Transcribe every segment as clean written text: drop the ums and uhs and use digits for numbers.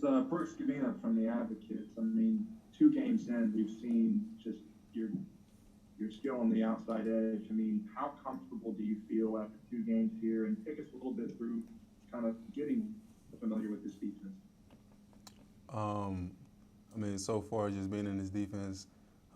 It's Brooks Gavina from the Advocates. I mean, 2 games in, we've seen just your skill on the outside edge. I mean, how comfortable do you feel after 2 games here? And take us a little bit through kind of getting familiar with this defense. Um, I mean, so far just being in this defense,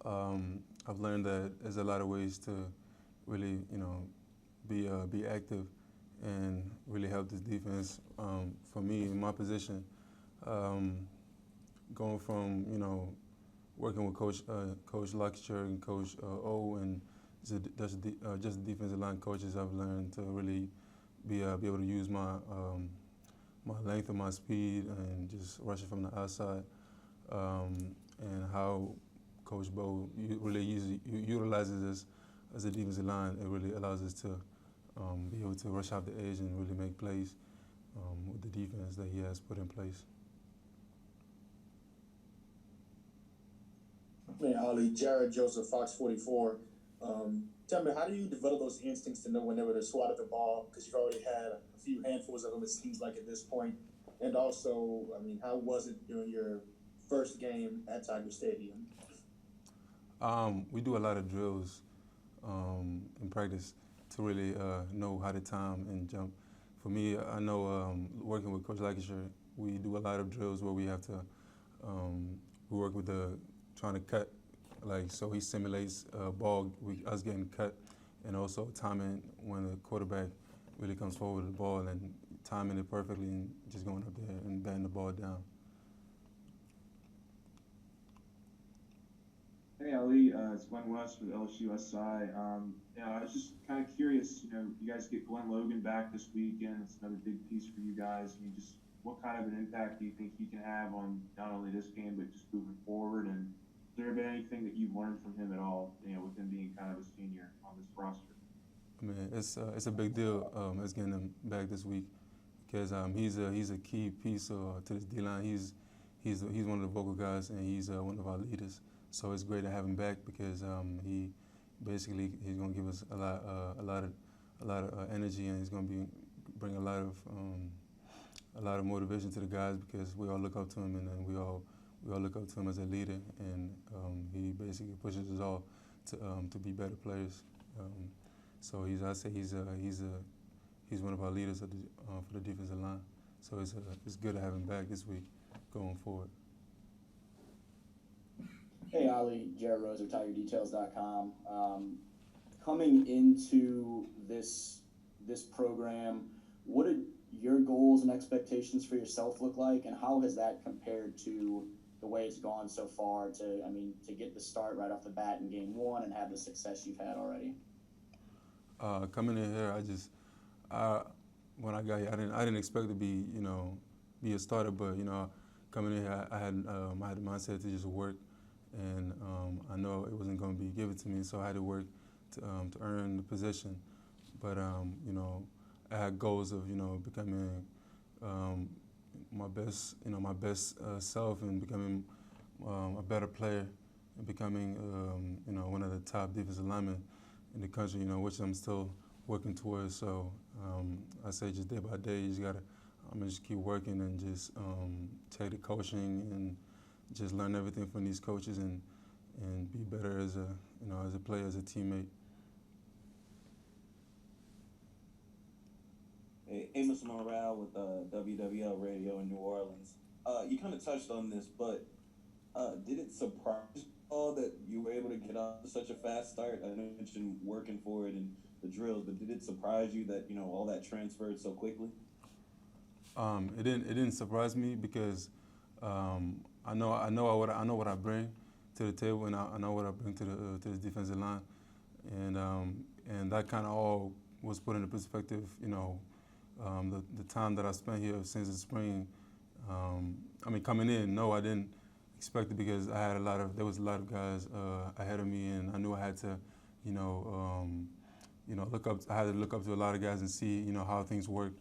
I've learned that there's a lot of ways to really, be active and really help this defense. For me, in my position, um, going from working with Coach Luxcher and Coach O and just the defensive line coaches, I've learned to really be able to use my length and my speed and just rush it from the outside. And how Coach Bo really utilizes us as a defensive line, it really allows us to be able to rush out the edge and really make plays with the defense that he has put in place. Hey, Ali, Jared Joseph, Fox 44. Tell me, how do you develop those instincts to know whenever to swat at the ball? Because you've already had a few handfuls of them, it seems like, at this point. And also, I mean, how was it during your first game at Tiger Stadium? We do a lot of drills in practice to really know how to time and jump. For me, I know working with Coach Lancashire, we do a lot of drills where we have to we work with trying to cut, like so he simulates ball, us getting cut, and also timing when the quarterback really comes forward with the ball and timing it perfectly and just going up there and batting the ball down. Hey Ali, it's Glenn West with LSU SI. I was just kind of curious. You guys get Glenn Logan back this weekend. It's another big piece for you guys. I mean, just what kind of an impact do you think he can have on not only this game but just moving forward? And has there been anything that you've learned from him at all? With him being kind of a senior on this roster. I mean, it's a big deal us getting him back this week because he's a key piece to this D line. He's one of the vocal guys and he's one of our leaders. So it's great to have him back because he's going to give us a lot of energy and he's going to bring a lot of motivation to the guys because we all look up to him and then we all look up to him as a leader and he basically pushes us all to be better players. So he's one of our leaders for the defensive line. So it's good to have him back this week going forward. Hey, Ali, Jared Rose of TigerDetails.com. Coming into this program, what did your goals and expectations for yourself look like, and how has that compared to the way it's gone so far to get the start right off the bat in game one and have the success you've had already? Coming in here, when I got here, I didn't expect to be a starter, but coming in here, I had the mindset to just work. And I know it wasn't going to be given to me, so I had to work to earn the position. But I had goals of becoming my best self and becoming a better player and becoming one of the top defensive linemen in the country. Which I'm still working towards. So I say just day by day, I'm gonna just keep working and just take the coaching and just learn everything from these coaches and be better as a player, as a teammate. Hey, Amos Morale with WWL Radio in New Orleans. You kind of touched on this, but did it surprise you all that you were able to get off to such a fast start? I know you mentioned working for it and the drills, but did it surprise you that all that transferred so quickly? It didn't surprise me because I know what I bring to the table, and I know what I bring to the defensive line, and that kind of all was put into perspective. The time that I spent here since the spring. Coming in, no, I didn't expect it because there was a lot of guys ahead of me, and I knew I had to, look up. I had to look up to a lot of guys and see, how things work.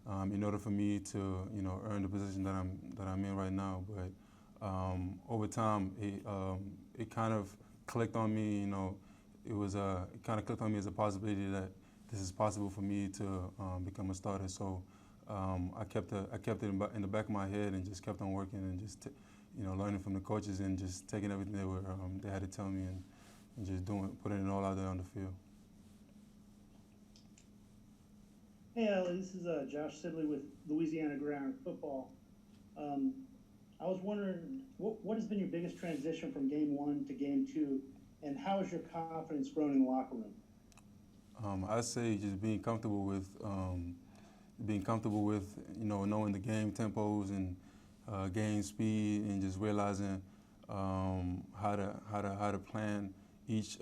In order for me to, earn the position that I'm in right now. But over time, it kind of clicked on me. It kind of clicked on me as a possibility that this is possible for me to become a starter. So I kept it in the back of my head and just kept on working and just learning from the coaches and just taking everything they had to tell me and just putting it all out there on the field. Hey, Ali, this is Josh Sidley with Louisiana Ground Football. I was wondering, what has been your biggest transition from game 1 to game 2, and how has your confidence grown in the locker room? I'd say just being comfortable with knowing the game tempos and game speed and just realizing how to plan each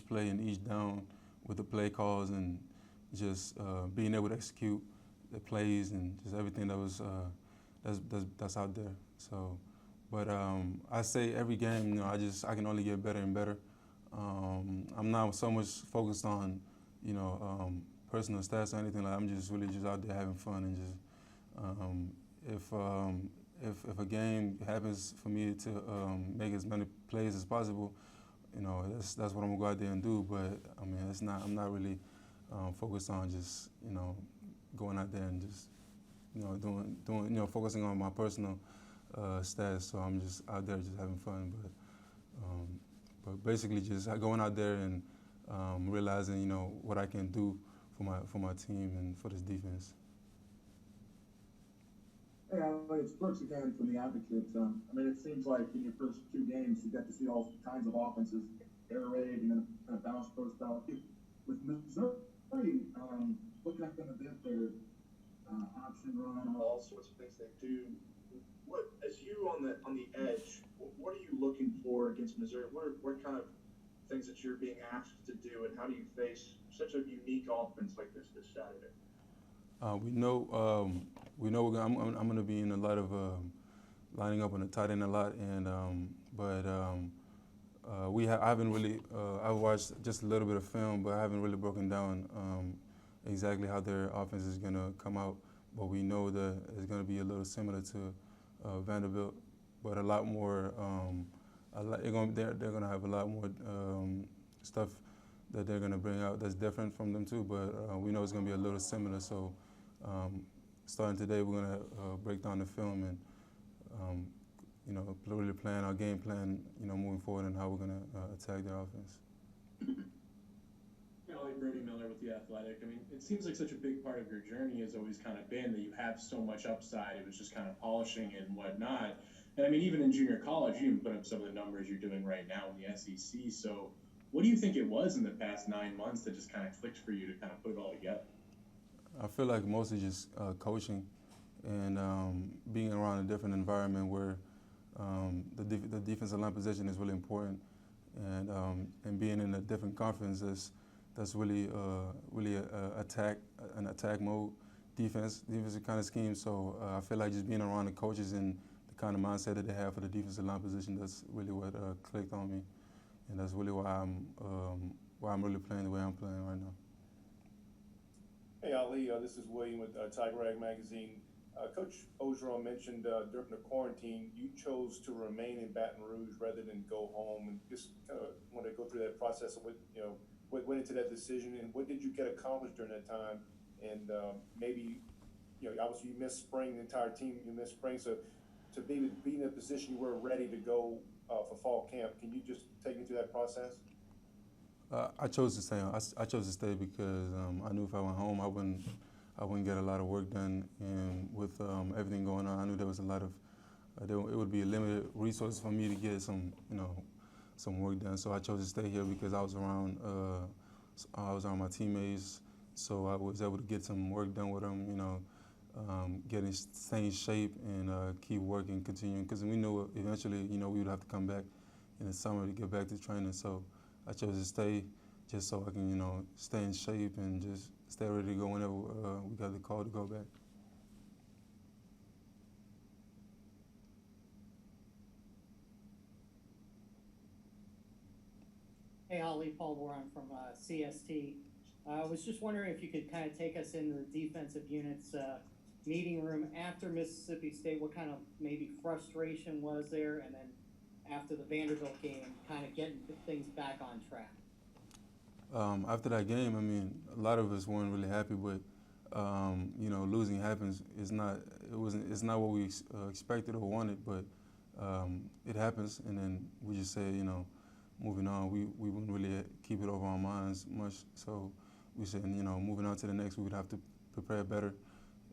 play and each down with the play calls and just being able to execute the plays and just everything that's out there. So, but I say every game, I can only get better and better. I'm not so much focused on personal stats or anything like that. I'm just really just out there having fun and just if a game happens for me to make as many plays as possible, that's what I'm gonna go out there and do. But I mean, I'm not really focused on just going out there and just doing focusing on my personal stats. So I'm just out there just having fun. But basically just going out there and realizing what I can do for my team and for this defense. Hey, it's Brooks again from the Advocates. I mean, it seems like in your first 2 games, you got to see all kinds of offenses, air raid, and then kind of bounce post out. With Missouri, looking at them a bit, their option run, all sorts of things they do. What, as you on the edge, what are you looking for against Missouri? What kind of things that you're being asked to do, and how do you face such a unique offense like this Saturday? We know I'm going to be in a lot of lining up on the tight end a lot, and I haven't really I've watched just a little bit of film, but I haven't really broken down exactly how their offense is going to come out. But we know that it's going to be a little similar to Vanderbilt, but a lot more. They're going to have a lot more stuff that they're going to bring out that's different from them too. But we know it's going to be a little similar. So starting today, we're going to break down the film and really plan our game plan, moving forward and how we're going to attack their offense. Brody Miller with The Athletic. I mean, it seems like such a big part of your journey has always kind of been that you have so much upside. It was just kind of polishing and whatnot. And I mean, even in junior college, you even put up some of the numbers you're doing right now in the SEC. So what do you think it was in the past 9 months that just kind of clicked for you to kind of put it all together? I feel like mostly just coaching and being around a different environment where the defensive line position is really important, and being in a different conference that's really an attack mode defensive kind of scheme. So I feel like just being around the coaches and the kind of mindset that they have for the defensive line position, that's really what clicked on me, and that's really why I'm really playing the way I'm playing right now. Hey Ali, this is William with Tiger Rag Magazine. Coach Orgeron mentioned during the quarantine you chose to remain in Baton Rouge rather than go home, and just kind of want to go through that process of what went into that decision, and what did you get accomplished during that time? And maybe, obviously you missed spring, the entire team, you missed spring, so to be in a position you were ready to go for fall camp, can you just take me through that process? I chose to stay. I chose to stay because I knew if I went home, I wouldn't get a lot of work done, and with everything going on, I knew there was a lot of it would be a limited resource for me to get some work done. So I chose to stay here because I was around my teammates, so I was able to get some work done with them. Stay in shape and keep working, continuing, because we knew eventually we would have to come back in the summer to get back to training. So I chose to stay just so I can stay in shape and just stay ready to go whenever we got the call to go back. Hey, Ali, Paul Warren from CST. I was just wondering if you could kind of take us into the defensive unit's meeting room after Mississippi State. What kind of maybe frustration was there? And then after the Vanderbilt game, kind of getting things back on track? After that game, I mean, a lot of us weren't really happy, but you know, losing happens. It's not what we expected or wanted, but it happens, and then we just say, you know, moving on. We wouldn't really keep it over our minds much, so we said, you know, moving on to the next, we would have to prepare better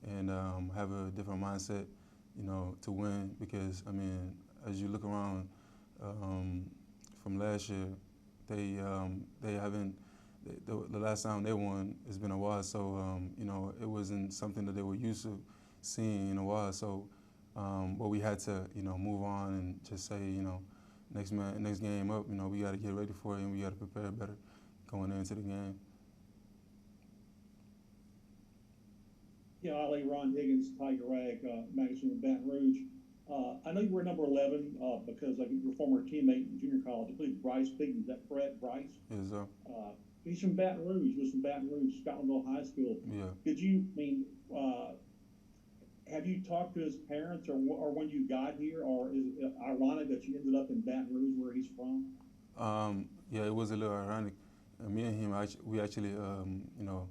and have a different mindset, you know, to win. Because I mean, as you look around from last year, they haven't. The last time they won, it's been a while, so you know, it wasn't something that they were used to seeing in a while. So, but we had to, you know, move on and just say, you know, next game up, you know, we got to get ready for it and we got to prepare better going into the game. Yeah, Ali, Ron Higgins, Tiger Rag magazine in Baton Rouge. I know you were number 11 because of your former teammate in junior college. I believe Bryce Bigton. Is that correct, Bryce? Yes, sir. He's from Baton Rouge. He was from Baton Rouge, Scotlandville High School. Yeah. Did you, have you talked to his parents or when you got here, or is it ironic that you ended up in Baton Rouge where he's from? Yeah, it was a little ironic. Me and him, we actually, you know,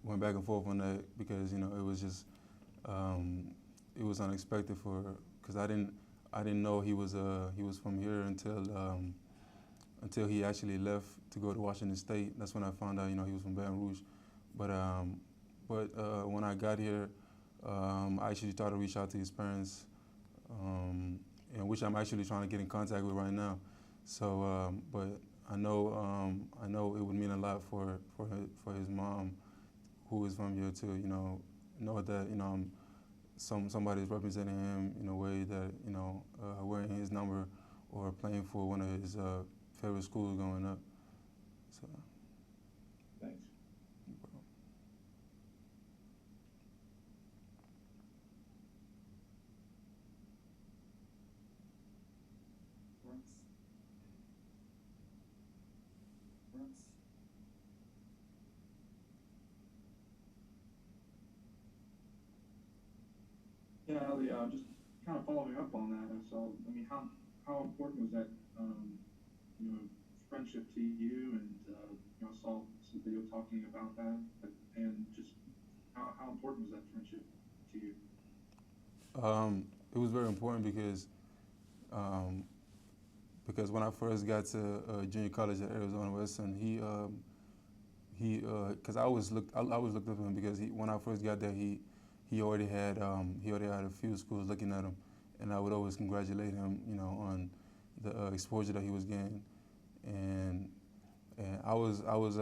went back and forth on that because, you know, it was just, it was unexpected because I didn't know he was from here until he actually left to go to Washington State. That's when I found out, you know, he was from Baton Rouge. But when I got here, I actually tried to reach out to his parents, and which I'm actually trying to get in contact with right now. So, but I know it would mean a lot for his mom, who is from here, to, you know that, you know, somebody's representing him in a way that, you know, wearing his number or playing for one of his favorite schools growing up. So. Thanks. Yeah, Ali, just kind of following up on that. So, I mean, how important was that, you know, friendship to you? And you know, I saw some video talking about that, and just how important was that friendship to you? It was very important because when I first got to junior college at Arizona Western, because I always looked up to him because when I first got there, he already had a few schools looking at him, and I would always congratulate him, you know, on the exposure that he was getting, and I was always,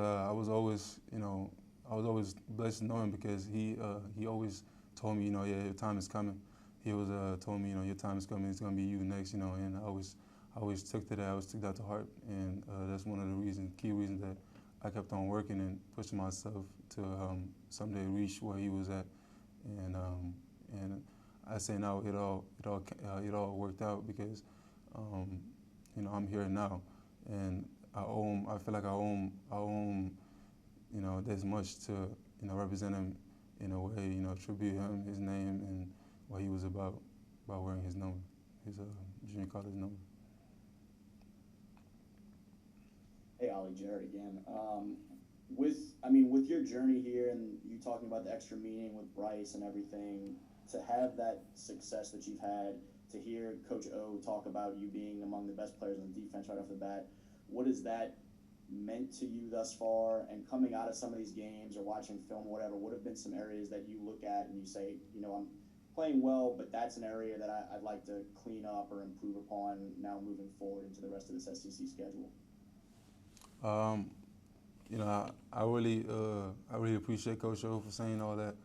you know, I was always blessed to know him because he always told me, you know, yeah, your time is coming. He always told me, you know, your time is coming. It's gonna be you next, you know, and I always took to that. I always took that to heart, and that's one of the key reasons that I kept on working and pushing myself to someday reach where he was at. And I say now it all worked out because you know, I'm here now, and I feel like I owe him, you know, this much to, you know, represent him in a way, you know, tribute him, his name, and what he was about wearing his number, his junior college number. Hey, Ollie, Jared again. With your journey here and you talking about the extra meeting with Bryce and everything, to have that success that you've had, to hear Coach O talk about you being among the best players on the defense right off the bat, what has that meant to you thus far? And coming out of some of these games or watching film or whatever, what have been some areas that you look at and you say, you know, I'm playing well, but that's an area that I'd like to clean up or improve upon now moving forward into the rest of this SEC schedule? You know, I really appreciate Coach O for saying all that,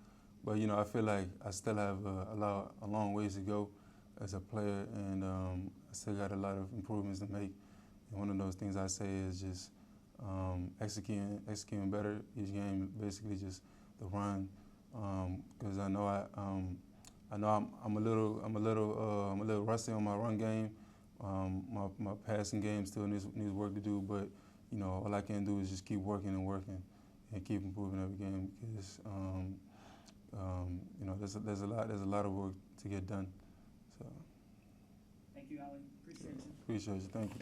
but you know, I feel like I still have a long ways to go as a player, and I still got a lot of improvements to make. And one of those things I say is just executing better each game. Basically, just the run, because I know I'm a little rusty on my run game. My passing game still needs work to do, but you know, all I can do is just keep working and keep improving every game because you know, there's a lot of work to get done. So. Thank you, Ali. Appreciate you. Appreciate you. Thank you.